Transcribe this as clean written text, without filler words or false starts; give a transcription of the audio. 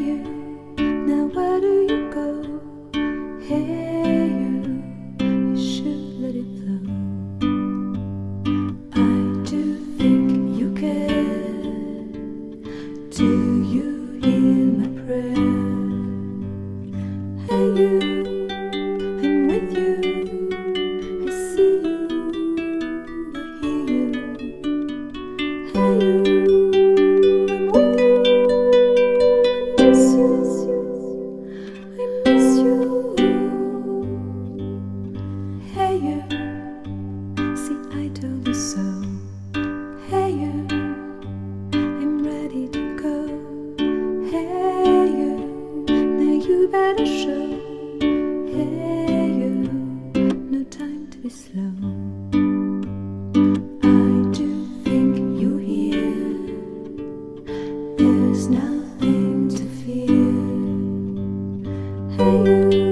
you, now where do you go? Hey you should let it flow. I do think you care. Do you hear my prayer? Hey you, I'm with you. I see you, I hear you. Hey you, I'm with you. I miss you, I miss you. Hey you, see I told you so. Hey you, I'm ready to go. Hey you, now you better show. Hey you, no time to be slow. I do think you're here. There's nothing to fear. Hey you.